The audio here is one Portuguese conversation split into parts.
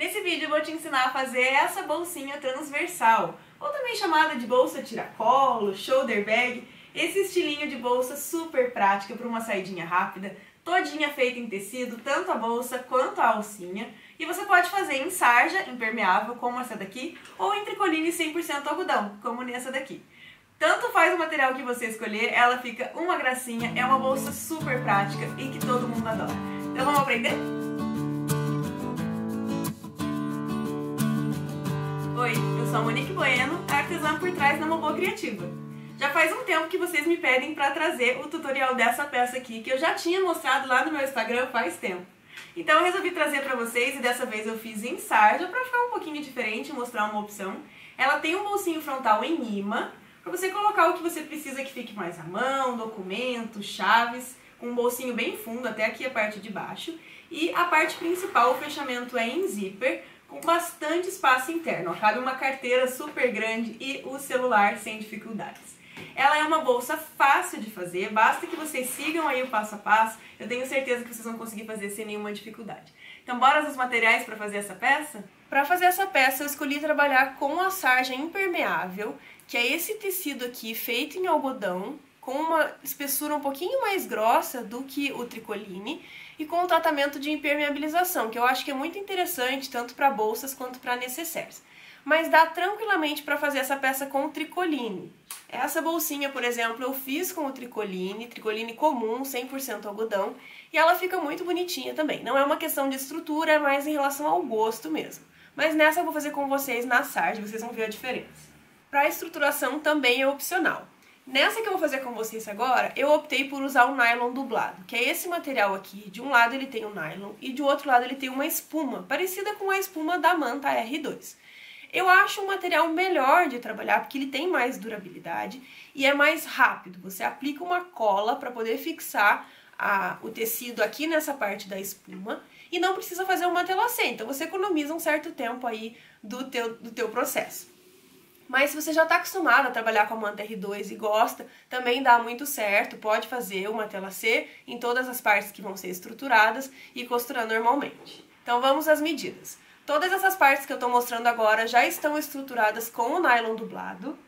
Nesse vídeo eu vou te ensinar a fazer essa bolsinha transversal, ou também chamada de bolsa tiracolo, shoulder bag, esse estilinho de bolsa super prática para uma saidinha rápida, todinha feita em tecido, tanto a bolsa quanto a alcinha, e você pode fazer em sarja impermeável, como essa daqui, ou em tricoline 100% algodão, como nessa daqui. Tanto faz o material que você escolher, ela fica uma gracinha, é uma bolsa super prática e que todo mundo adora. Então vamos aprender? Oi, eu sou a Monique Bueno, artesã por trás da Mobo Criativa. Já faz um tempo que vocês me pedem para trazer o tutorial dessa peça aqui, que eu já tinha mostrado lá no meu Instagram faz tempo. Então eu resolvi trazer para vocês e dessa vez eu fiz em sarja para ficar um pouquinho diferente e mostrar uma opção. Ela tem um bolsinho frontal em imã, para você colocar o que você precisa que fique mais à mão, documentos, chaves, com um bolsinho bem fundo, até aqui a parte de baixo. E a parte principal, o fechamento é em zíper, com bastante espaço interno. Cabe uma carteira super grande e o celular sem dificuldades. Ela é uma bolsa fácil de fazer, basta que vocês sigam aí o passo a passo, eu tenho certeza que vocês vão conseguir fazer sem nenhuma dificuldade. Então bora nos materiais para fazer essa peça? Para fazer essa peça eu escolhi trabalhar com a sarja impermeável, que é esse tecido aqui feito em algodão, com uma espessura um pouquinho mais grossa do que o tricoline e com um tratamento de impermeabilização, que eu acho que é muito interessante tanto para bolsas quanto para necessaires. Mas dá tranquilamente para fazer essa peça com o tricoline. Essa bolsinha, por exemplo, eu fiz com o tricoline comum, 100% algodão, e ela fica muito bonitinha também. Não é uma questão de estrutura, é mais em relação ao gosto mesmo. Mas nessa eu vou fazer com vocês na sarja, vocês vão ver a diferença. Para a estruturação também é opcional. Nessa que eu vou fazer com vocês agora, eu optei por usar o nylon dublado, que é esse material aqui. De um lado ele tem o nylon e de outro lado ele tem uma espuma, parecida com a espuma da Manta R2. Eu acho um material melhor de trabalhar porque ele tem mais durabilidade e é mais rápido. Você aplica uma cola para poder fixar o tecido aqui nessa parte da espuma e não precisa fazer uma telacê, então você economiza um certo tempo aí do teu processo. Mas se você já está acostumado a trabalhar com a Manta R2 e gosta, também dá muito certo, pode fazer uma telacê em todas as partes que vão ser estruturadas e costurar normalmente. Então vamos às medidas. Todas essas partes que eu estou mostrando agora já estão estruturadas com o nylon dublado.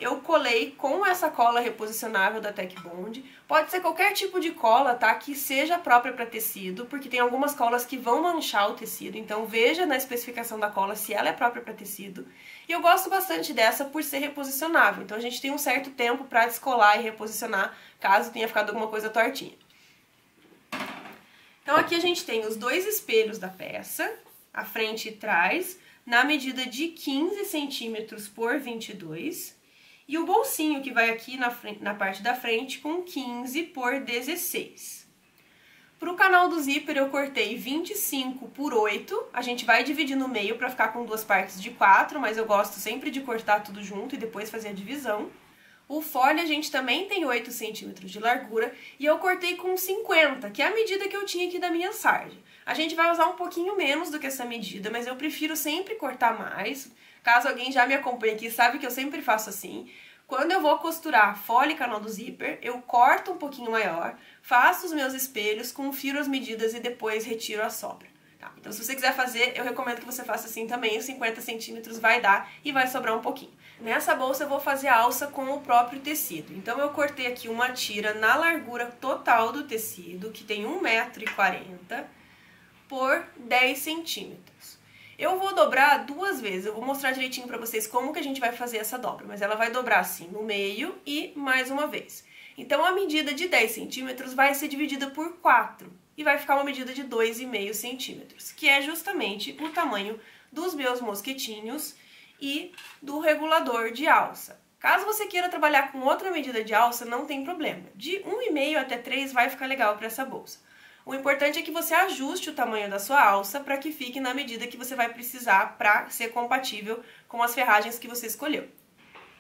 Eu colei com essa cola reposicionável da Tech Bond. Pode ser qualquer tipo de cola, tá? Que seja própria para tecido, porque tem algumas colas que vão manchar o tecido. Então veja na especificação da cola se ela é própria para tecido. E eu gosto bastante dessa por ser reposicionável. Então a gente tem um certo tempo para descolar e reposicionar, caso tenha ficado alguma coisa tortinha. Então aqui a gente tem os dois espelhos da peça, a frente e trás, na medida de 15 centímetros por 22. E o bolsinho que vai aqui na parte da frente com 15 por 16. Para o canal do zíper eu cortei 25 por 8, a gente vai dividir no meio para ficar com duas partes de 4, mas eu gosto sempre de cortar tudo junto e depois fazer a divisão. O folhe a gente também tem 8 centímetros de largura e eu cortei com 50, que é a medida que eu tinha aqui da minha sarja. A gente vai usar um pouquinho menos do que essa medida, mas eu prefiro sempre cortar mais. Caso alguém já me acompanhe aqui, sabe que eu sempre faço assim. Quando eu vou costurar folha e canal do zíper, eu corto um pouquinho maior, faço os meus espelhos, confiro as medidas e depois retiro a sobra. Tá? Então se você quiser fazer, eu recomendo que você faça assim também, os 50 centímetros vai dar e vai sobrar um pouquinho. Nessa bolsa eu vou fazer a alça com o próprio tecido. Então eu cortei aqui uma tira na largura total do tecido, que tem 1,40 m por 10 centímetros. Eu vou dobrar duas vezes, eu vou mostrar direitinho pra vocês como que a gente vai fazer essa dobra, mas ela vai dobrar assim no meio e mais uma vez. Então a medida de 10 centímetros vai ser dividida por 4 e vai ficar uma medida de 2,5 centímetros, que é justamente o tamanho dos meus mosquetinhos e do regulador de alça. Caso você queira trabalhar com outra medida de alça, não tem problema. De 1,5 até 3 vai ficar legal para essa bolsa. O importante é que você ajuste o tamanho da sua alça para que fique na medida que você vai precisar para ser compatível com as ferragens que você escolheu.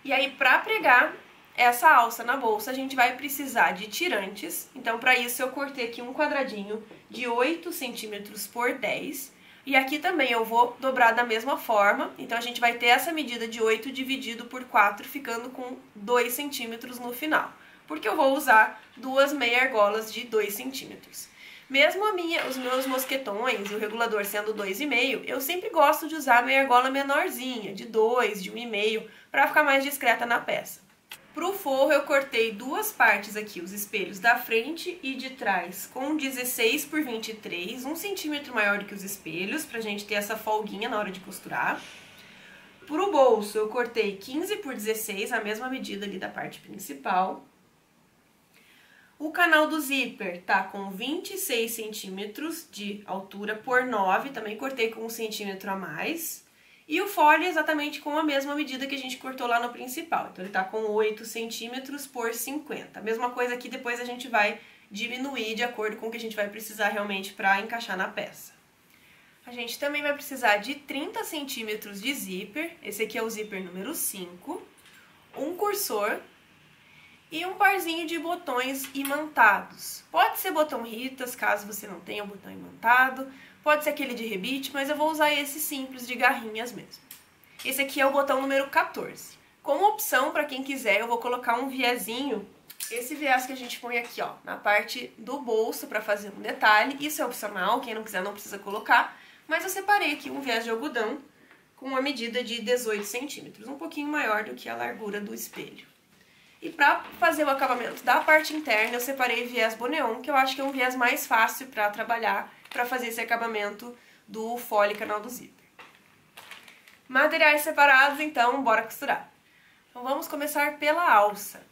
E aí, para pregar essa alça na bolsa, a gente vai precisar de tirantes. Então, para isso, eu cortei aqui um quadradinho de 8 centímetros por 10. E aqui também eu vou dobrar da mesma forma. Então, a gente vai ter essa medida de 8 dividido por 4, ficando com 2 centímetros no final. Porque eu vou usar duas meia argolas de 2 centímetros. Mesmo os meus mosquetões e o regulador sendo 2,5, eu sempre gosto de usar meia argola menorzinha, de 2, de 1,5, para ficar mais discreta na peça. Pro forro eu cortei duas partes aqui, os espelhos da frente e de trás, com 16 por 23, 1 centímetro maior do que os espelhos, pra gente ter essa folguinha na hora de costurar. Pro bolso eu cortei 15 por 16, a mesma medida ali da parte principal. O canal do zíper tá com 26 centímetros de altura por 9, também cortei com 1 centímetro a mais. E o fole exatamente com a mesma medida que a gente cortou lá no principal. Então ele tá com 8 centímetros por 50. A mesma coisa aqui, depois a gente vai diminuir de acordo com o que a gente vai precisar realmente para encaixar na peça. A gente também vai precisar de 30 centímetros de zíper. Esse aqui é o zíper número 5. Um cursor e um parzinho de botões imantados. Pode ser botão Ritas, caso você não tenha o botão imantado. Pode ser aquele de rebite, mas eu vou usar esse simples de garrinhas mesmo. Esse aqui é o botão número 14. Como opção, para quem quiser, eu vou colocar um viezinho. Esse viés que a gente põe aqui, ó, na parte do bolso para fazer um detalhe. Isso é opcional, quem não quiser não precisa colocar. Mas eu separei aqui um viés de algodão com uma medida de 18 centímetros, um pouquinho maior do que a largura do espelho. E para fazer o acabamento da parte interna, eu separei viés Boneon, que eu acho que é um viés mais fácil para trabalhar, para fazer esse acabamento do fole canal do zíper. Materiais separados, então, bora costurar. Então vamos começar pela alça.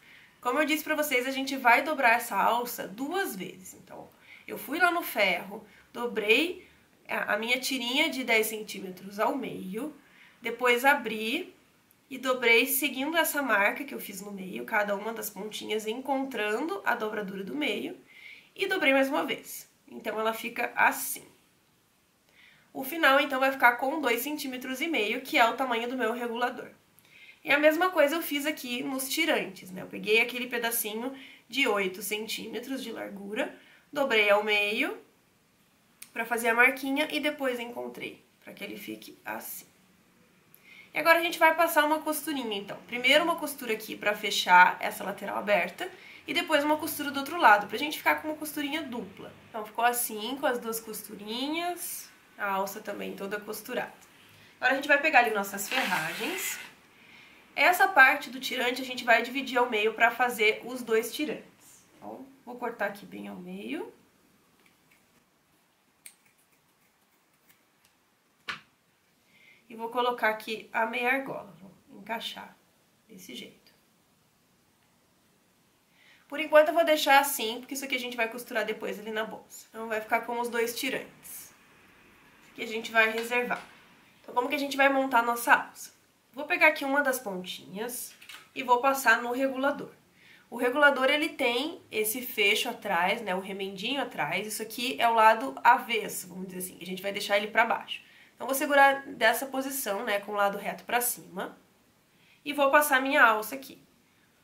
Como eu disse para vocês, a gente vai dobrar essa alça 2 vezes. Então, eu fui lá no ferro, dobrei a minha tirinha de 10 centímetros ao meio, depois abri e dobrei seguindo essa marca que eu fiz no meio, cada uma das pontinhas encontrando a dobradura do meio, e dobrei mais uma vez. Então, ela fica assim. O final, então, vai ficar com 2,5 centímetros, que é o tamanho do meu regulador. E a mesma coisa eu fiz aqui nos tirantes, né? Eu peguei aquele pedacinho de 8 centímetros de largura, dobrei ao meio para fazer a marquinha e depois encontrei, para que ele fique assim. E agora a gente vai passar uma costurinha, então. Primeiro uma costura aqui para fechar essa lateral aberta e depois uma costura do outro lado, pra gente ficar com uma costurinha dupla. Então ficou assim, com as 2 costurinhas, a alça também toda costurada. Agora a gente vai pegar ali nossas ferragens. Essa parte do tirante a gente vai dividir ao meio para fazer os 2 tirantes. Então, vou cortar aqui bem ao meio. E vou colocar aqui a meia argola, vou encaixar desse jeito. Por enquanto eu vou deixar assim, porque isso aqui a gente vai costurar depois ali na bolsa. Então vai ficar com os 2 tirantes, que a gente vai reservar. Então como que a gente vai montar a nossa alça? Vou pegar aqui uma das pontinhas e vou passar no regulador. O regulador, ele tem esse fecho atrás, né, o remendinho atrás. Isso aqui é o lado avesso, vamos dizer assim, a gente vai deixar ele para baixo. Então, vou segurar dessa posição, né, com o lado reto para cima. E vou passar minha alça aqui.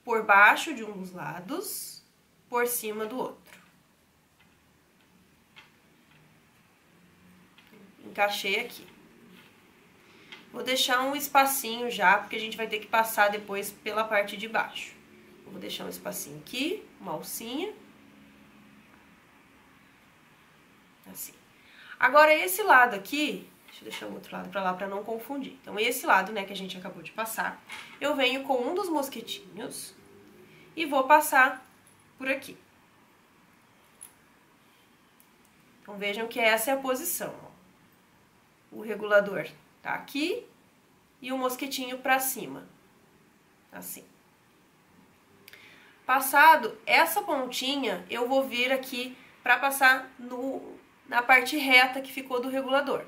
Por baixo de um dos lados, por cima do outro. Encaixei aqui. Vou deixar um espacinho já, porque a gente vai ter que passar depois pela parte de baixo. Vou deixar um espacinho aqui, uma alcinha. Assim. Agora, esse lado aqui... Deixa eu deixar o outro lado pra lá pra não confundir. Então, esse lado, né, que a gente acabou de passar, eu venho com um dos mosquetinhos e vou passar por aqui. Então, vejam que essa é a posição, ó. O regulador tá aqui e o mosquetinho pra cima, assim. Passado essa pontinha, eu vou vir aqui pra passar na parte reta que ficou do regulador.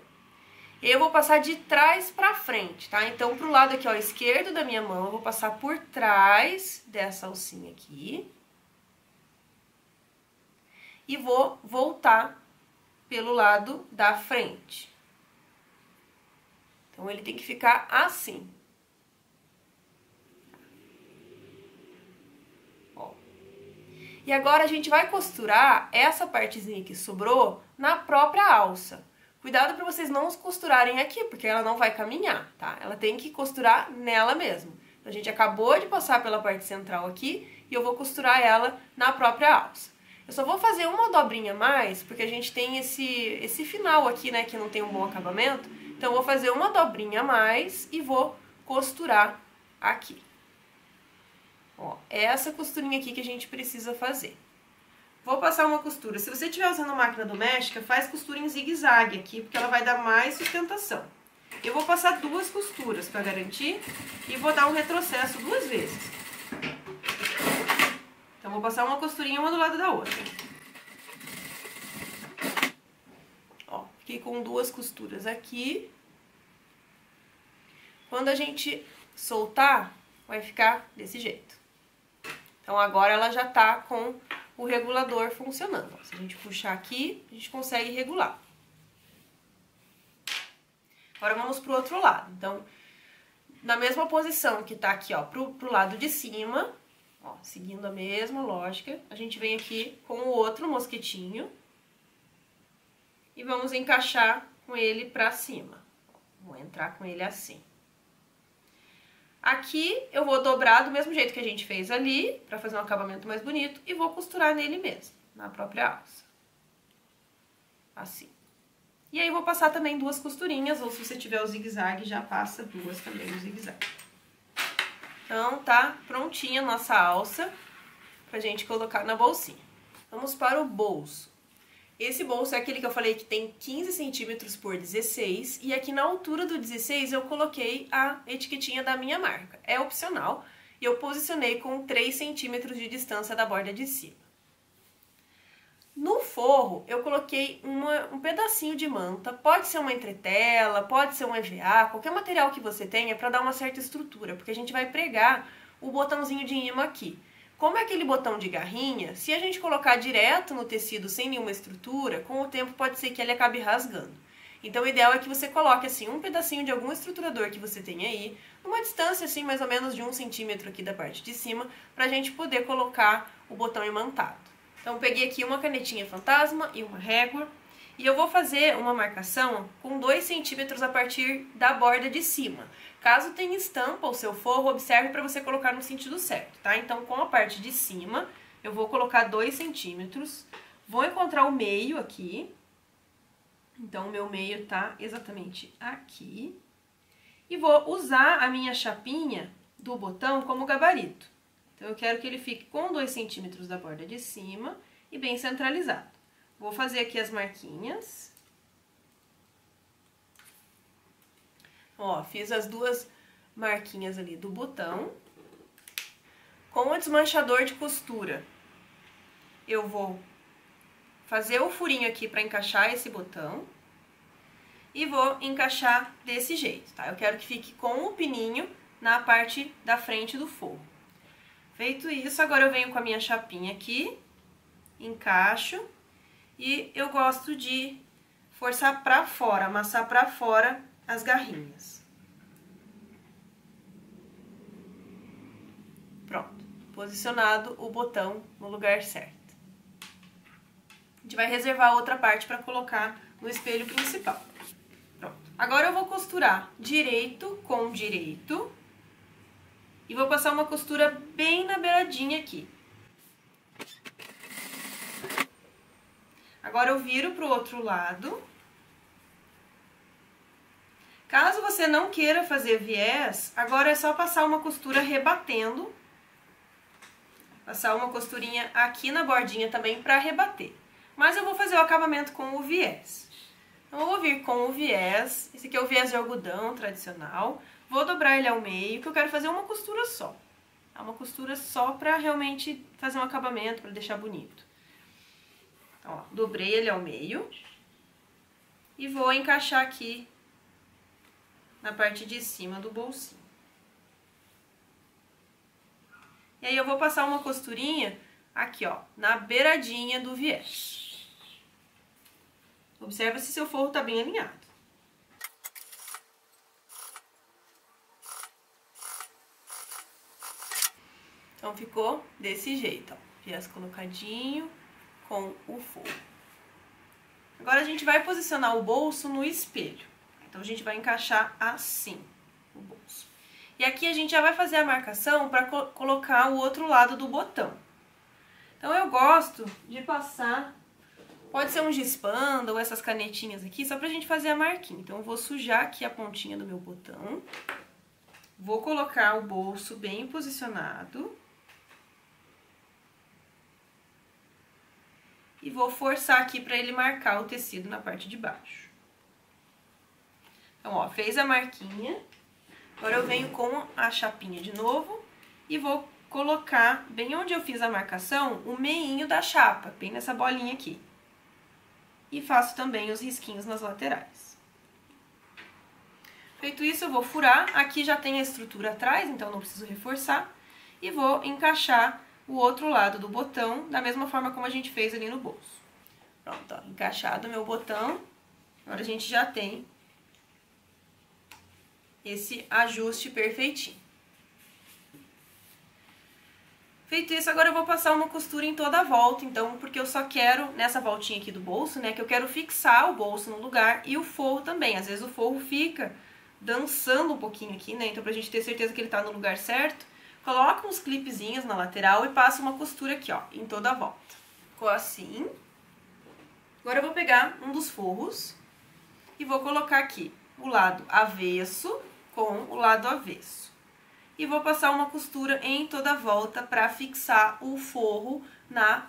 Eu vou passar de trás pra frente, tá? Então, pro lado aqui, ó, esquerdo da minha mão, eu vou passar por trás dessa alcinha aqui. E vou voltar pelo lado da frente. Então, ele tem que ficar assim. Ó. E agora, a gente vai costurar essa partezinha que sobrou na própria alça. Cuidado para vocês não costurarem aqui, porque ela não vai caminhar, tá? Ela tem que costurar nela mesmo. Então, a gente acabou de passar pela parte central aqui e eu vou costurar ela na própria alça. Eu só vou fazer uma dobrinha a mais, porque a gente tem esse final aqui, né, que não tem um bom acabamento. Então, eu vou fazer uma dobrinha a mais e vou costurar aqui. Ó, é essa costurinha aqui que a gente precisa fazer. Vou passar uma costura. Se você estiver usando máquina doméstica, faz costura em zigue-zague aqui, porque ela vai dar mais sustentação. Eu vou passar 2 costuras para garantir e vou dar um retrocesso 2 vezes. Então, vou passar uma costurinha uma do lado da outra. Ó, fiquei com 2 costuras aqui. Quando a gente soltar, vai ficar desse jeito. Então, agora ela já tá com o regulador funcionando. Se a gente puxar aqui, a gente consegue regular. Agora, vamos pro outro lado. Então, na mesma posição que tá aqui, ó, pro lado de cima, ó, seguindo a mesma lógica, a gente vem aqui com o outro mosquetinho e vamos encaixar com ele pra cima. Vou entrar com ele assim. Aqui eu vou dobrar do mesmo jeito que a gente fez ali, pra fazer um acabamento mais bonito, e vou costurar nele mesmo, na própria alça. Assim. E aí vou passar também 2 costurinhas, ou se você tiver o zigue-zague, já passa 2 também no zigue-zague. Então, tá prontinha a nossa alça pra gente colocar na bolsinha. Vamos para o bolso. Esse bolso é aquele que eu falei que tem 15 centímetros por 16, e aqui na altura do 16 eu coloquei a etiquetinha da minha marca. É opcional, e eu posicionei com 3 centímetros de distância da borda de cima. No forro, eu coloquei um pedacinho de manta, pode ser uma entretela, pode ser um EVA, qualquer material que você tenha para dar uma certa estrutura, porque a gente vai pregar o botãozinho de imã aqui. Como é aquele botão de garrinha, se a gente colocar direto no tecido sem nenhuma estrutura, com o tempo pode ser que ele acabe rasgando. Então o ideal é que você coloque assim um pedacinho de algum estruturador que você tem aí, numa distância assim mais ou menos de 1 centímetro aqui da parte de cima, pra gente poder colocar o botão imantado. Então eu peguei aqui uma canetinha fantasma e uma régua, e eu vou fazer uma marcação com 2 centímetros a partir da borda de cima. Caso tenha estampa o seu forro, observe para você colocar no sentido certo, tá? Então, com a parte de cima, eu vou colocar 2 centímetros, vou encontrar o meio aqui. Então, o meu meio tá exatamente aqui. E vou usar a minha chapinha do botão como gabarito. Então, eu quero que ele fique com 2 centímetros da borda de cima e bem centralizado. Vou fazer aqui as marquinhas. Ó, fiz as 2 marquinhas ali do botão. Com o desmanchador de costura, eu vou fazer o furinho aqui para encaixar esse botão. E vou encaixar desse jeito, tá? Eu quero que fique com o pininho na parte da frente do forro. Feito isso, agora eu venho com a minha chapinha aqui, encaixo. E eu gosto de forçar pra fora, amassar pra fora as garrinhas. Pronto, posicionado o botão no lugar certo. A gente vai reservar outra parte para colocar no espelho principal. Pronto. Agora eu vou costurar direito com direito e vou passar uma costura bem na beiradinha aqui. Agora eu viro para o outro lado. Caso você não queira fazer viés, agora é só passar uma costura rebatendo. Passar uma costurinha aqui na bordinha também para rebater. Mas eu vou fazer o acabamento com o viés. Então, eu vou vir com o viés. Esse aqui é o viés de algodão tradicional. Vou dobrar ele ao meio, que eu quero fazer uma costura só. Uma costura só para realmente fazer um acabamento, para deixar bonito. Então, ó, dobrei ele ao meio. E vou encaixar aqui na parte de cima do bolsinho. E aí eu vou passar uma costurinha aqui, ó, na beiradinha do viés. Observa se seu forro tá bem alinhado. Então ficou desse jeito, ó, viés colocadinho com o forro. Agora a gente vai posicionar o bolso no espelho. Então a gente vai encaixar assim o bolso. E aqui a gente já vai fazer a marcação para colocar o outro lado do botão. Então eu gosto de passar, pode ser um giz panda ou essas canetinhas aqui, só pra gente fazer a marquinha. Então eu vou sujar aqui a pontinha do meu botão, vou colocar o bolso bem posicionado e vou forçar aqui pra ele marcar o tecido na parte de baixo. Então, ó, fez a marquinha, agora eu venho com a chapinha de novo e vou colocar bem onde eu fiz a marcação, o meinho da chapa, bem nessa bolinha aqui. E faço também os risquinhos nas laterais. Feito isso, eu vou furar. Aqui já tem a estrutura atrás, então não preciso reforçar. E vou encaixar o outro lado do botão, da mesma forma como a gente fez ali no bolso. Pronto, ó, encaixado o meu botão. Agora a gente já tem esse ajuste perfeitinho. Feito isso, agora eu vou passar uma costura em toda a volta, então, porque eu só quero, nessa voltinha aqui do bolso, né, que eu quero fixar o bolso no lugar e o forro também. Às vezes o forro fica dançando um pouquinho aqui, né, então pra gente ter certeza que ele tá no lugar certo, coloca uns clipezinhos na lateral e passa uma costura aqui, ó, em toda a volta. Ficou assim. Agora eu vou pegar um dos forros e vou colocar aqui o lado avesso com o lado avesso. E vou passar uma costura em toda a volta para fixar o forro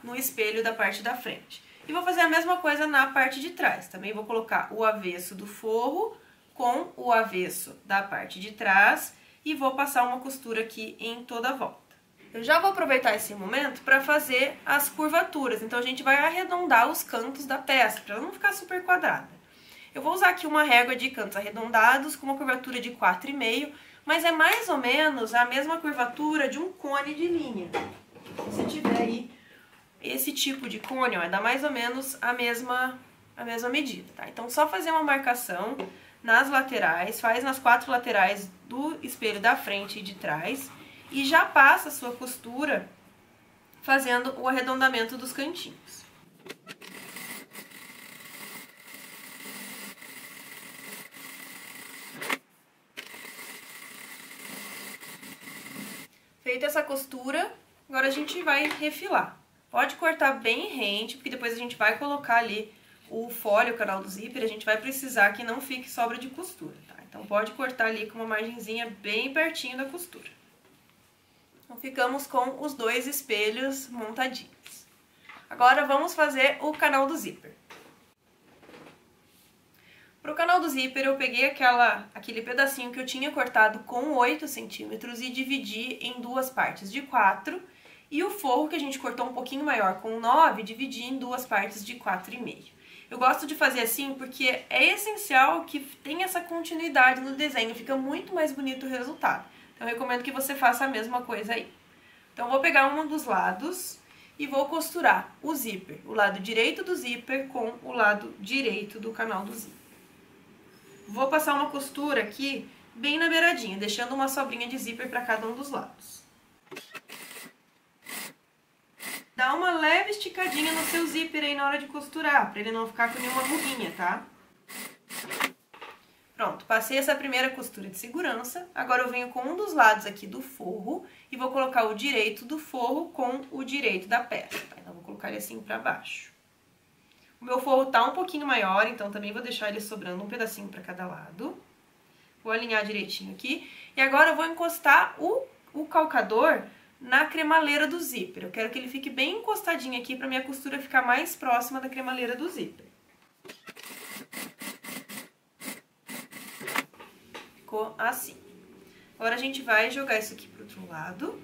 no espelho da parte da frente. E vou fazer a mesma coisa na parte de trás. Também vou colocar o avesso do forro com o avesso da parte de trás e vou passar uma costura aqui em toda a volta. Eu já vou aproveitar esse momento para fazer as curvaturas. Então a gente vai arredondar os cantos da peça, para ela não ficar super quadrada. Eu vou usar aqui uma régua de cantos arredondados com uma curvatura de 4,5, mas é mais ou menos a mesma curvatura de um cone de linha. Se tiver aí esse tipo de cone, ó, dá mais ou menos a mesma medida, tá? Então, só fazer uma marcação nas laterais, faz nas 4 laterais do espelho da frente e de trás, e já passa a sua costura fazendo o arredondamento dos cantinhos. Feita essa costura, agora a gente vai refilar. Pode cortar bem rente, porque depois a gente vai colocar ali o fole, o canal do zíper, a gente vai precisar que não fique sobra de costura, tá? Então pode cortar ali com uma margenzinha bem pertinho da costura. Então ficamos com os 2 espelhos montadinhos. Agora vamos fazer o canal do zíper. Para o canal do zíper eu peguei aquele pedacinho que eu tinha cortado com 8 centímetros e dividi em 2 partes de 4. E o forro que a gente cortou um pouquinho maior com 9, dividi em 2 partes de 4,5. Eu gosto de fazer assim porque é essencial que tenha essa continuidade no desenho, fica muito mais bonito o resultado. Então eu recomendo que você faça a mesma coisa aí. Então eu vou pegar um dos lados e vou costurar o zíper, o lado direito do zíper com o lado direito do canal do zíper. Vou passar uma costura aqui bem na beiradinha, deixando uma sobrinha de zíper para cada um dos lados. Dá uma leve esticadinha no seu zíper aí na hora de costurar, para ele não ficar com nenhuma ruguinha, tá? Pronto, passei essa primeira costura de segurança. Agora eu venho com um dos lados aqui do forro e vou colocar o direito do forro com o direito da peça, tá? Então vou colocar ele assim para baixo. O meu forro tá um pouquinho maior, então também vou deixar ele sobrando um pedacinho para cada lado. Vou alinhar direitinho aqui. E agora eu vou encostar o calcador na cremaleira do zíper. Eu quero que ele fique bem encostadinho aqui para minha costura ficar mais próxima da cremaleira do zíper. Ficou assim. Agora a gente vai jogar isso aqui pro outro lado.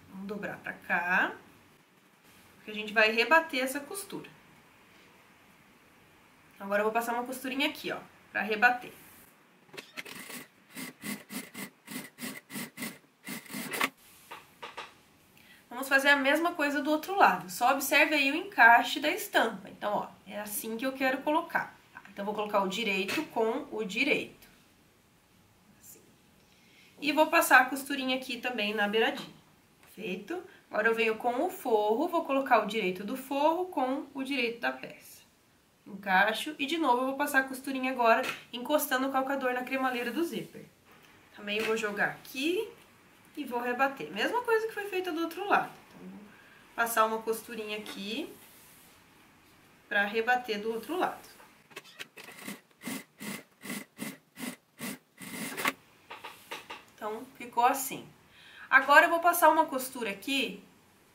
Vamos dobrar pra cá. Que a gente vai rebater essa costura. Agora eu vou passar uma costurinha aqui, ó, pra rebater. Vamos fazer a mesma coisa do outro lado, só observe aí o encaixe da estampa. Então, ó, é assim que eu quero colocar. Tá? Então, vou colocar o direito com o direito. Assim. E vou passar a costurinha aqui também na beiradinha. Feito. Agora eu venho com o forro, vou colocar o direito do forro com o direito da peça. Encaixo e de novo eu vou passar a costurinha agora, encostando o calcador na cremaleira do zíper. Também vou jogar aqui e vou rebater. Mesma coisa que foi feita do outro lado. Então, vou passar uma costurinha aqui para rebater do outro lado. Então, ficou assim. Agora eu vou passar uma costura aqui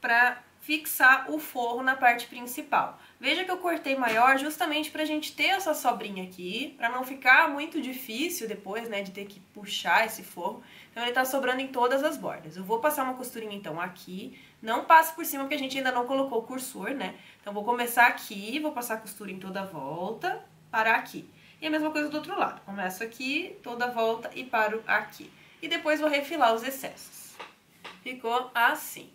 para fixar o forro na parte principal. Veja que eu cortei maior justamente pra gente ter essa sobrinha aqui, pra não ficar muito difícil depois, né, de ter que puxar esse forro. Então ele tá sobrando em todas as bordas. Eu vou passar uma costurinha então aqui, não passo por cima porque a gente ainda não colocou o cursor, né? Então vou começar aqui, vou passar a costura em toda a volta, parar aqui. E a mesma coisa do outro lado, começo aqui, toda a volta e paro aqui. E depois vou refilar os excessos. Ficou assim.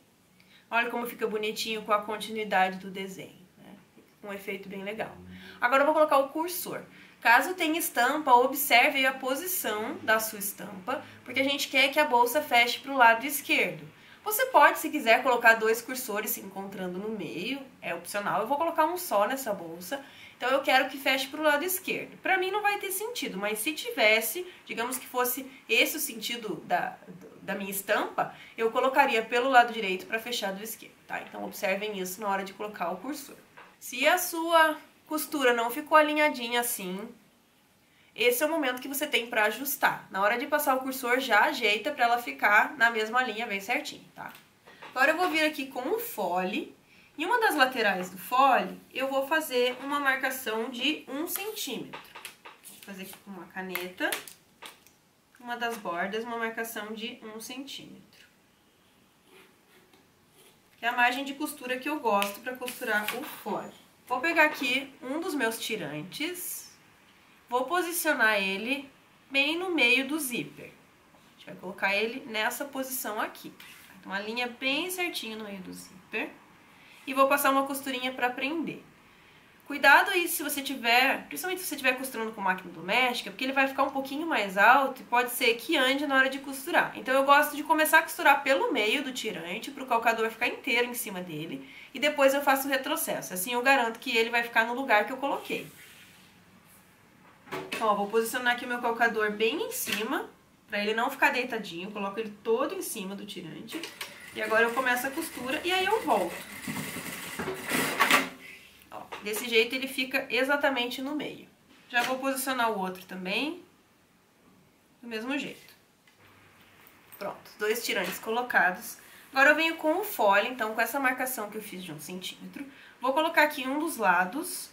Olha como fica bonitinho com a continuidade do desenho, né? Fica um efeito bem legal. Agora eu vou colocar o cursor. Caso tenha estampa, observe aí a posição da sua estampa, porque a gente quer que a bolsa feche para o lado esquerdo. Você pode, se quiser, colocar 2 cursores se encontrando no meio, é opcional. Eu vou colocar um só nessa bolsa, então eu quero que feche para o lado esquerdo. Para mim não vai ter sentido, mas se tivesse, digamos que fosse esse o sentido da minha estampa, eu colocaria pelo lado direito para fechar do esquerdo, tá? Então observem isso na hora de colocar o cursor. Se a sua costura não ficou alinhadinha assim, esse é o momento que você tem para ajustar. Na hora de passar o cursor, já ajeita para ela ficar na mesma linha bem certinho, tá? Agora eu vou vir aqui com o fole. Em uma das laterais do fole, eu vou fazer uma marcação de 1 centímetro. Vou fazer aqui com uma caneta, uma das bordas, uma marcação de 1 centímetro. Que é a margem de costura que eu gosto para costurar o fole. Vou pegar aqui um dos meus tirantes, vou posicionar ele bem no meio do zíper. A gente vai colocar ele nessa posição aqui. Então, uma linha bem certinha no meio do zíper. E vou passar uma costurinha para prender. Cuidado aí se você tiver, principalmente se você estiver costurando com máquina doméstica, porque ele vai ficar um pouquinho mais alto e pode ser que ande na hora de costurar. Então eu gosto de começar a costurar pelo meio do tirante, para o calcador ficar inteiro em cima dele, e depois eu faço o retrocesso. Assim eu garanto que ele vai ficar no lugar que eu coloquei. Então, ó, vou posicionar aqui o meu calcador bem em cima, para ele não ficar deitadinho, coloco ele todo em cima do tirante. E agora eu começo a costura e aí eu volto. Ó, desse jeito ele fica exatamente no meio. Já vou posicionar o outro também, do mesmo jeito. Pronto, 2 tirantes colocados. Agora eu venho com o fole, então com essa marcação que eu fiz de 1 centímetro. Vou colocar aqui em um dos lados,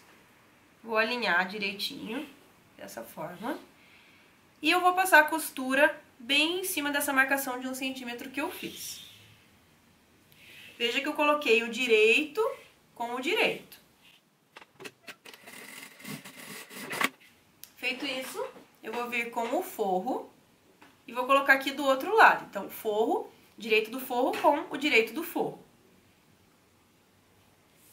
vou alinhar direitinho, dessa forma. E eu vou passar a costura bem em cima dessa marcação de 1 centímetro que eu fiz. Veja que eu coloquei o direito com o direito. Feito isso, eu vou vir com o forro e vou colocar aqui do outro lado. Então, forro, direito do forro com o direito do forro.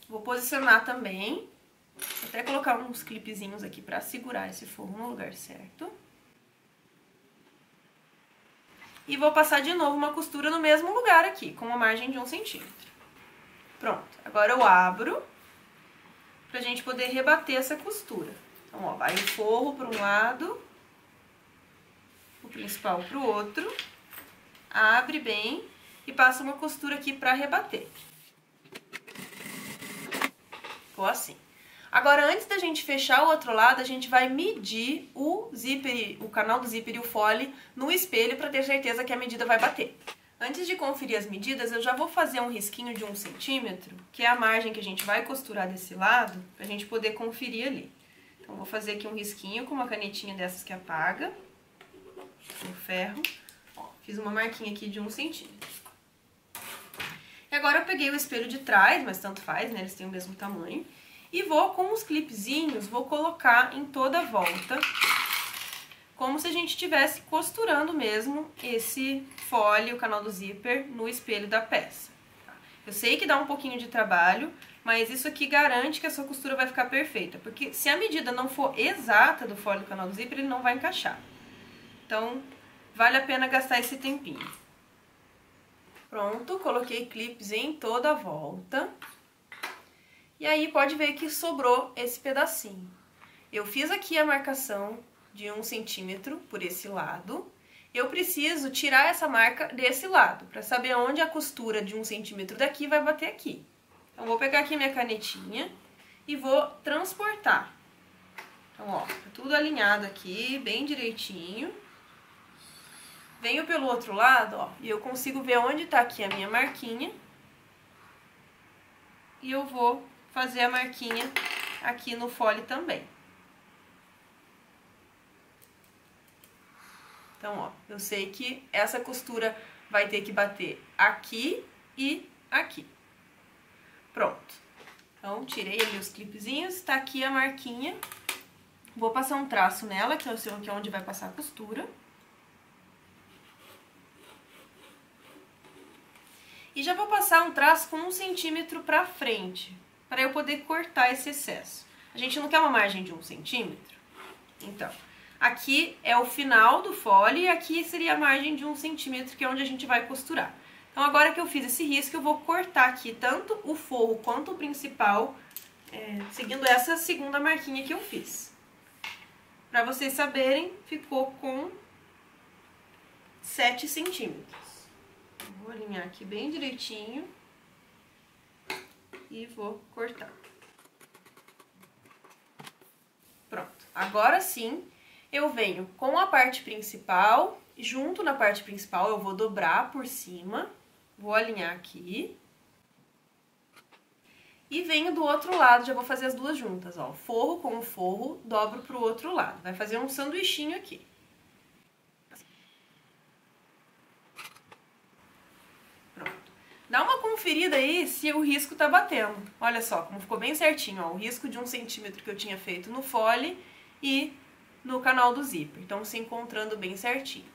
Vou posicionar também, vou até colocar uns clipezinhos aqui para segurar esse forro no lugar certo. E vou passar de novo uma costura no mesmo lugar aqui, com uma margem de 1 centímetro. Pronto, agora eu abro pra gente poder rebater essa costura. Então, ó, vai o forro para um lado, o principal para o outro, abre bem e passa uma costura aqui pra rebater. Ficou assim. Agora, antes da gente fechar o outro lado, a gente vai medir o zíper, o canal do zíper e o fole no espelho para ter certeza que a medida vai bater. Antes de conferir as medidas, eu já vou fazer um risquinho de 1 centímetro, que é a margem que a gente vai costurar desse lado, pra gente poder conferir ali. Então, vou fazer aqui um risquinho com uma canetinha dessas que apaga, no ferro. Ó, fiz uma marquinha aqui de 1 centímetro. E agora eu peguei o espelho de trás, mas tanto faz, né? Eles têm o mesmo tamanho. E vou, com os clipezinhos, vou colocar em toda a volta, como se a gente estivesse costurando mesmo esse fole, o canal do zíper, no espelho da peça. Eu sei que dá um pouquinho de trabalho, mas isso aqui garante que a sua costura vai ficar perfeita, porque se a medida não for exata do fole do canal do zíper, ele não vai encaixar. Então, vale a pena gastar esse tempinho. Pronto, coloquei clipes em toda a volta. E aí pode ver que sobrou esse pedacinho. Eu fiz aqui a marcação de 1 centímetro por esse lado. eu preciso tirar essa marca desse lado, para saber onde a costura de 1 centímetro daqui vai bater aqui. Então, vou pegar aqui minha canetinha e vou transportar. Então, ó, tá tudo alinhado aqui, bem direitinho. Venho pelo outro lado, ó, e eu consigo ver onde tá aqui a minha marquinha. E eu vou fazer a marquinha aqui no fole também. Então, ó, eu sei que essa costura vai ter que bater aqui e aqui. Pronto. Então, tirei ali os clipezinhos, tá aqui a marquinha. Vou passar um traço nela, que é onde vai passar a costura. E já vou passar um traço com 1 centímetro pra frente, para eu poder cortar esse excesso. A gente não quer uma margem de 1 centímetro? Então, aqui é o final do fole e aqui seria a margem de 1 centímetro, que é onde a gente vai costurar. Então, agora que eu fiz esse risco, eu vou cortar aqui tanto o forro quanto o principal, seguindo essa segunda marquinha que eu fiz. Para vocês saberem, ficou com 7 centímetros. Vou alinhar aqui bem direitinho e vou cortar. Pronto. Agora sim, eu venho com a parte principal, junto na parte principal eu vou dobrar por cima, vou alinhar aqui. E venho do outro lado, já vou fazer as duas juntas, ó. Forro com o forro, dobro pro outro lado. Vai fazer um sanduichinho aqui. Pronto. Dá uma conferida aí se o risco tá batendo. Olha só como ficou bem certinho, ó. O risco de 1 centímetro que eu tinha feito no fole e no canal do zíper. Então, se encontrando bem certinho.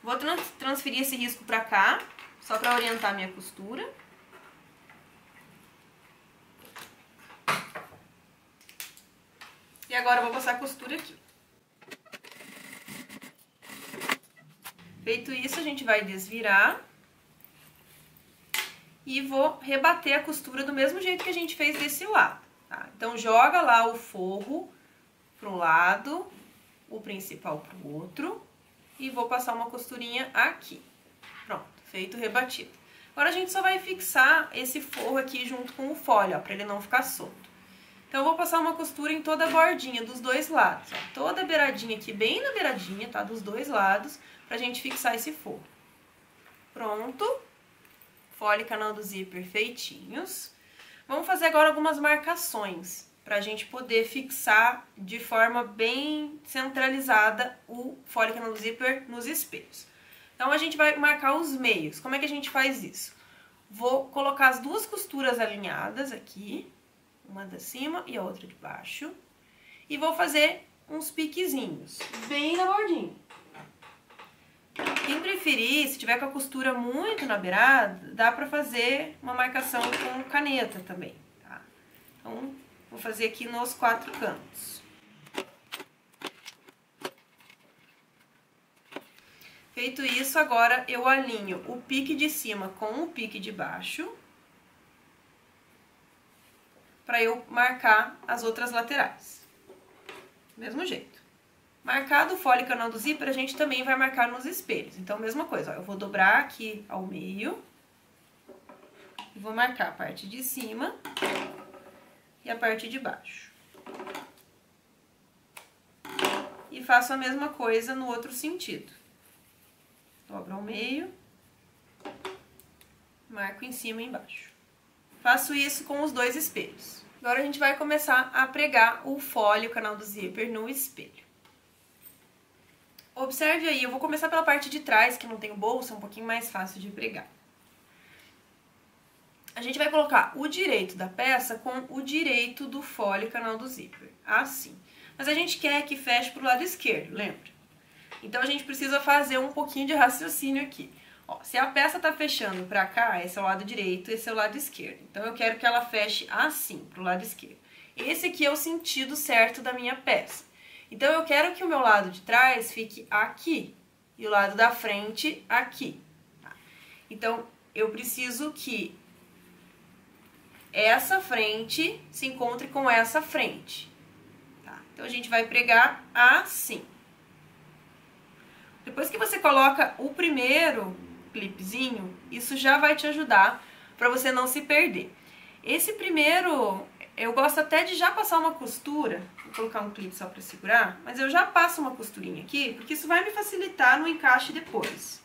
Vou transferir esse risco pra cá, só pra orientar a minha costura. E agora eu vou passar a costura aqui. Feito isso, a gente vai desvirar. E vou rebater a costura do mesmo jeito que a gente fez desse lado, tá? Então, joga lá o forro pro lado, o principal pro outro. E vou passar uma costurinha aqui. Pronto, feito o rebatido. Agora, a gente só vai fixar esse forro aqui junto com o fole, ó, pra ele não ficar solto. Então, eu vou passar uma costura em toda a bordinha dos dois lados, ó, toda a beiradinha aqui, bem na beiradinha, tá? Dos dois lados, pra gente fixar esse forro. Pronto. Fole e canal do zíper feitinhos. Vamos fazer agora algumas marcações, pra gente poder fixar de forma bem centralizada o fole e canal do zíper nos espelhos. Então, a gente vai marcar os meios. Como é que a gente faz isso? Vou colocar as duas costuras alinhadas aqui. Uma de cima e a outra de baixo. E vou fazer uns piquezinhos, bem na bordinha. Quem preferir, se tiver com a costura muito na beirada, dá pra fazer uma marcação com caneta também, tá? Então, vou fazer aqui nos 4 cantos. Feito isso, agora eu alinho o pique de cima com o pique de baixo, para eu marcar as outras laterais. Mesmo jeito. Marcado o fole e canal do zíper, a gente também vai marcar nos espelhos. Então, mesma coisa, ó, eu vou dobrar aqui ao meio. E vou marcar a parte de cima e a parte de baixo. E faço a mesma coisa no outro sentido. Dobro ao meio. Marco em cima e embaixo. Faço isso com os dois espelhos. Agora a gente vai começar a pregar o fole, o canal do zíper, no espelho. Observe aí, eu vou começar pela parte de trás, que não tem bolsa, é um pouquinho mais fácil de pregar. A gente vai colocar o direito da peça com o direito do fole, canal do zíper, assim. Mas a gente quer que feche pro lado esquerdo, lembra? Então a gente precisa fazer um pouquinho de raciocínio aqui. Ó, se a peça tá fechando pra cá, esse é o lado direito, esse é o lado esquerdo. Então, eu quero que ela feche assim, pro lado esquerdo. Esse aqui é o sentido certo da minha peça. Então, eu quero que o meu lado de trás fique aqui e o lado da frente aqui. Tá? Então, eu preciso que essa frente se encontre com essa frente. Tá? Então, a gente vai pregar assim. Depois que você coloca o primeiro clipezinho, isso já vai te ajudar para você não se perder. Esse primeiro, eu gosto até de já passar uma costura, vou colocar um clipe só para segurar, mas eu já passo uma costurinha aqui, porque isso vai me facilitar no encaixe depois.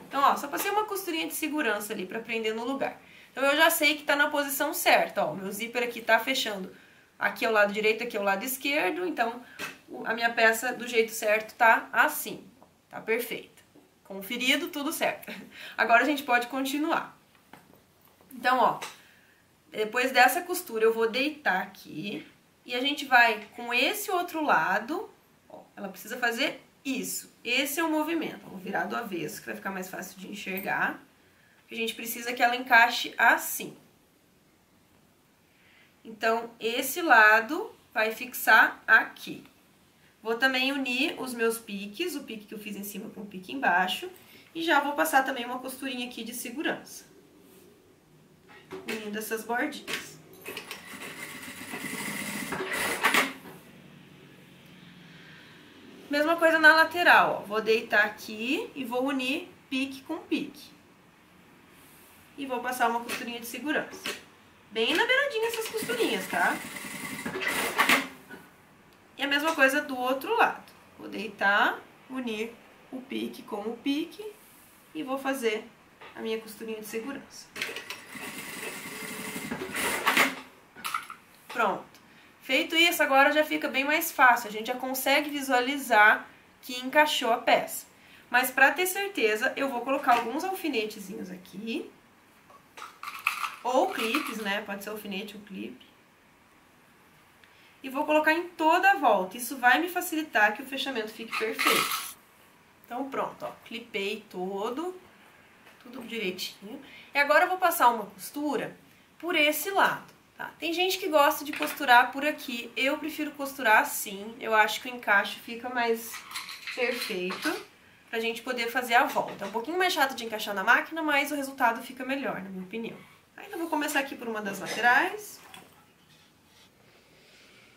Então, ó, só passei uma costurinha de segurança ali para prender no lugar. Então, eu já sei que tá na posição certa, ó, meu zíper aqui tá fechando. Aqui é o lado direito, aqui é o lado esquerdo, então a minha peça do jeito certo tá assim, tá perfeita. Conferido, tudo certo. Agora a gente pode continuar. Então, ó, depois dessa costura eu vou deitar aqui e a gente vai com esse outro lado, ó, ela precisa fazer isso. Esse é o movimento. Vou virar do avesso, que vai ficar mais fácil de enxergar. A gente precisa que ela encaixe assim. Então, esse lado vai fixar aqui. Vou também unir os meus piques, o pique que eu fiz em cima com o pique embaixo. E já vou passar também uma costurinha aqui de segurança. Unindo essas bordinhas. Mesma coisa na lateral, ó. Vou deitar aqui e vou unir pique com pique. E vou passar uma costurinha de segurança. Bem na beiradinha essas costurinhas, tá? E a mesma coisa do outro lado. Vou deitar, unir o pique com o pique e vou fazer a minha costurinha de segurança. Pronto. Feito isso, agora já fica bem mais fácil. A gente já consegue visualizar que encaixou a peça. Mas para ter certeza, eu vou colocar alguns alfinetezinhos aqui. Ou clipes, né? Pode ser alfinete ou clipe. E vou colocar em toda a volta. Isso vai me facilitar que o fechamento fique perfeito. Então pronto, ó. Clipei todo. Tudo direitinho. E agora eu vou passar uma costura por esse lado. Tá? Tem gente que gosta de costurar por aqui, eu prefiro costurar assim, eu acho que o encaixe fica mais perfeito pra gente poder fazer a volta. É um pouquinho mais chato de encaixar na máquina, mas o resultado fica melhor, na minha opinião. Então vou começar aqui por uma das laterais.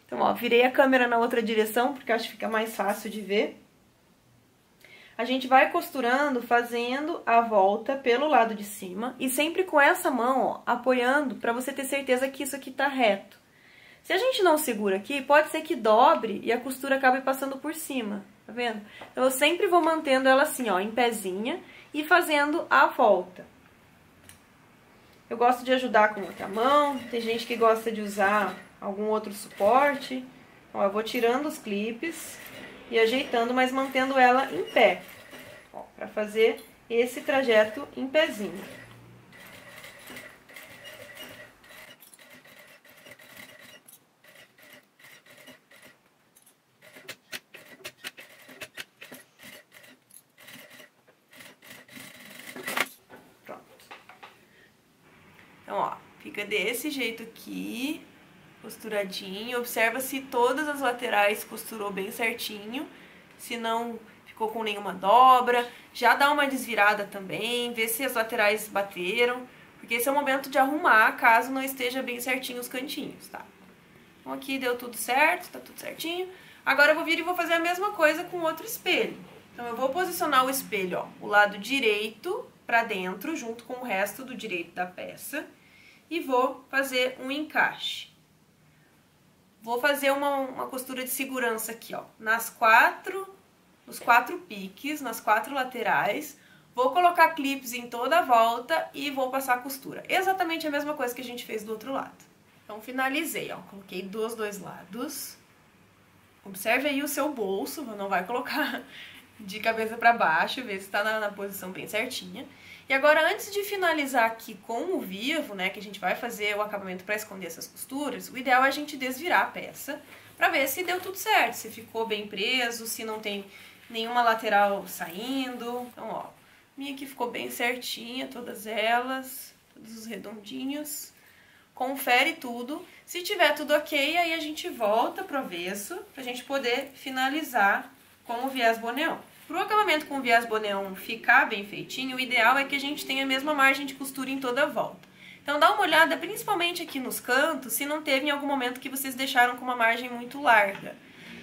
Então, ó, virei a câmera na outra direção, porque acho que fica mais fácil de ver. A gente vai costurando, fazendo a volta pelo lado de cima e sempre com essa mão, ó, apoiando pra você ter certeza que isso aqui tá reto. Se a gente não segura aqui, pode ser que dobre e a costura acabe passando por cima, tá vendo? Então eu sempre vou mantendo ela assim, ó, em pezinha e fazendo a volta. Eu gosto de ajudar com outra mão, tem gente que gosta de usar algum outro suporte. Ó, eu vou tirando os clipes e ajeitando, mas mantendo ela em pé, ó, para fazer esse trajeto em pezinho. Pronto. Então, ó, fica desse jeito aqui. Costuradinho, observa se todas as laterais costurou bem certinho, se não ficou com nenhuma dobra, já dá uma desvirada também, vê se as laterais bateram, porque esse é o momento de arrumar caso não esteja bem certinho os cantinhos, tá? Então aqui deu tudo certo, tá tudo certinho. Agora eu vou vir e vou fazer a mesma coisa com outro espelho. Então eu vou posicionar o espelho, ó, o lado direito pra dentro, junto com o resto do direito da peça, e vou fazer um encaixe. Vou fazer uma costura de segurança aqui, ó, nos quatro piques, nas 4 laterais. Vou colocar clipes em toda a volta e vou passar a costura. Exatamente a mesma coisa que a gente fez do outro lado. Então, finalizei, ó, coloquei dos dois lados. Observe aí o seu bolso, não vai colocar de cabeça pra baixo, ver se tá na posição bem certinha. E agora, antes de finalizar aqui com o vivo, né, que a gente vai fazer o acabamento para esconder essas costuras, o ideal é a gente desvirar a peça para ver se deu tudo certo, se ficou bem preso, se não tem nenhuma lateral saindo. Então, ó, minha aqui ficou bem certinha, todas elas, todos os redondinhos. Confere tudo. Se tiver tudo ok, aí a gente volta pro avesso pra gente poder finalizar com o viés boneon. Para o acabamento com o viés boneon ficar bem feitinho, o ideal é que a gente tenha a mesma margem de costura em toda a volta. Então dá uma olhada, principalmente aqui nos cantos, se não teve em algum momento que vocês deixaram com uma margem muito larga.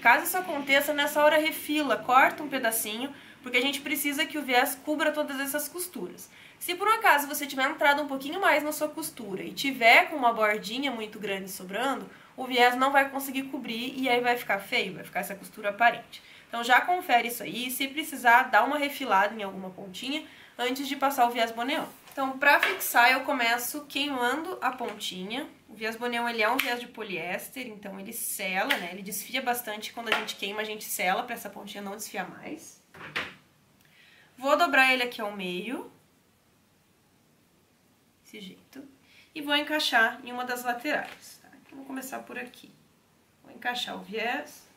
caso isso aconteça, nessa hora refila, corta um pedacinho, porque a gente precisa que o viés cubra todas essas costuras. Se por um acaso você tiver entrado um pouquinho mais na sua costura e tiver com uma bordinha muito grande sobrando, o viés não vai conseguir cobrir e aí vai ficar feio, vai ficar essa costura aparente. Então já confere isso aí, se precisar, dá uma refilada em alguma pontinha antes de passar o viés boneão. Então, para fixar, eu começo queimando a pontinha. O viés boneão, ele é um viés de poliéster, então ele sela, né? Ele desfia bastante. Quando a gente queima, a gente sela para essa pontinha não desfiar mais. Vou dobrar ele aqui ao meio. Desse jeito. E vou encaixar em uma das laterais, tá? Então, vou começar por aqui. Vou encaixar o viés.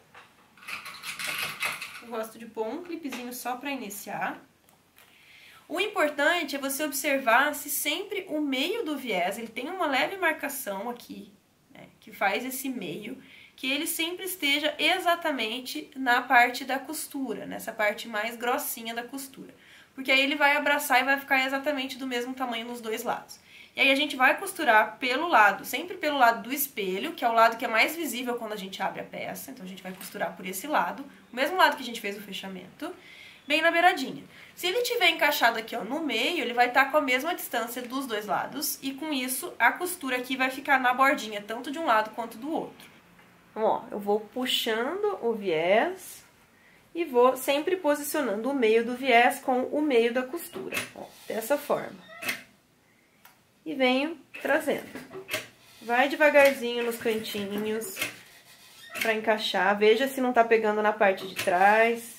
Eu gosto de pôr um clipezinho só para iniciar. O importante é você observar se sempre o meio do viés, ele tem uma leve marcação aqui, né, que faz esse meio, que ele sempre esteja exatamente na parte da costura, nessa parte mais grossinha da costura. Porque aí ele vai abraçar e vai ficar exatamente do mesmo tamanho nos dois lados. E aí a gente vai costurar pelo lado, sempre pelo lado do espelho, que é o lado que é mais visível quando a gente abre a peça. Então a gente vai costurar por esse lado, o mesmo lado que a gente fez o fechamento, bem na beiradinha. Se ele tiver encaixado aqui, ó, no meio, ele vai estar com a mesma distância dos dois lados e com isso a costura aqui vai ficar na bordinha, tanto de um lado quanto do outro. Então, ó, eu vou puxando o viés e vou sempre posicionando o meio do viés com o meio da costura, ó, dessa forma. E venho trazendo. Vai devagarzinho nos cantinhos para encaixar, veja se não tá pegando na parte de trás.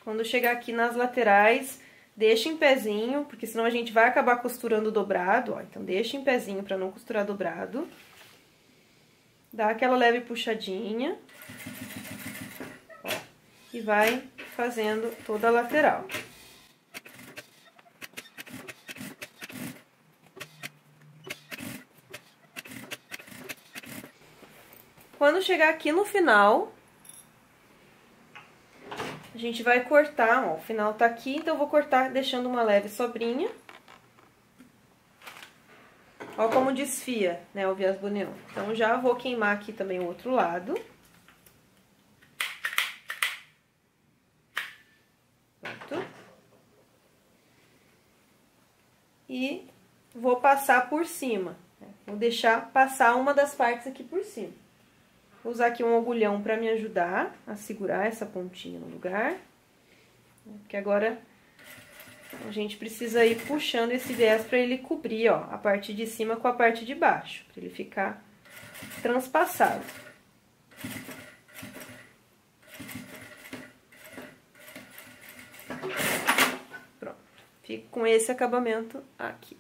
Quando chegar aqui nas laterais, deixa em pezinho, porque senão a gente vai acabar costurando dobrado, ó. Então, deixa em pezinho pra não costurar dobrado. Dá aquela leve puxadinha. Ó, e vai fazendo toda a lateral. Quando chegar aqui no final, a gente vai cortar, ó, o final tá aqui, então eu vou cortar deixando uma leve sobrinha. Ó como desfia, né, o viés boneão. Então, já vou queimar aqui também o outro lado. Pronto. E vou passar por cima, né? Vou deixar passar uma das partes aqui por cima. Vou usar aqui um agulhão para me ajudar a segurar essa pontinha no lugar. Porque agora a gente precisa ir puxando esse viés para ele cobrir, ó, a parte de cima com a parte de baixo, para ele ficar transpassado. Pronto, fico com esse acabamento aqui.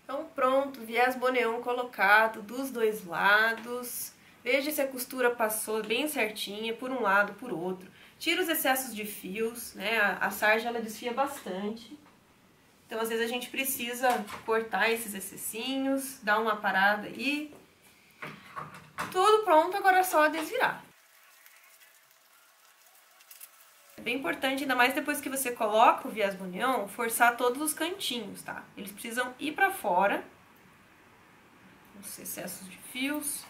Então pronto, viés boneão colocado dos dois lados. Veja se a costura passou bem certinha, por um lado, por outro. Tira os excessos de fios, né? A sarja, ela desfia bastante. Então, às vezes, a gente precisa cortar esses excessinhos, dar uma parada aí. Tudo pronto, agora é só desvirar. É bem importante, ainda mais depois que você coloca o viés boneão, forçar todos os cantinhos, tá? Eles precisam ir pra fora. Os excessos de fios.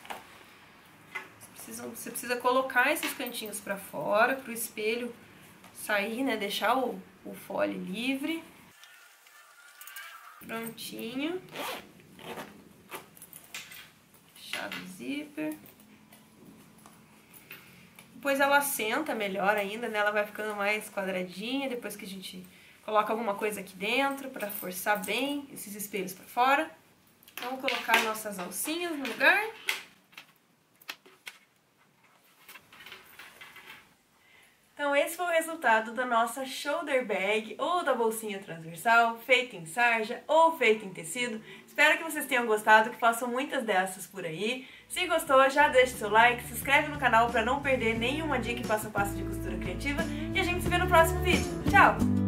Você precisa colocar esses cantinhos pra fora, pro espelho sair, né? Deixar o fole livre. Prontinho. Fechado o zíper. Depois ela assenta melhor ainda, né? Ela vai ficando mais quadradinha, depois que a gente coloca alguma coisa aqui dentro pra forçar bem esses espelhos pra fora. Vamos colocar nossas alcinhas no lugar. Então esse foi o resultado da nossa shoulder bag ou da bolsinha transversal, feita em sarja ou feita em tecido. Espero que vocês tenham gostado, que façam muitas dessas por aí. Se gostou, já deixa seu like, se inscreve no canal para não perder nenhuma dica e passo a passo de costura criativa. E a gente se vê no próximo vídeo. Tchau!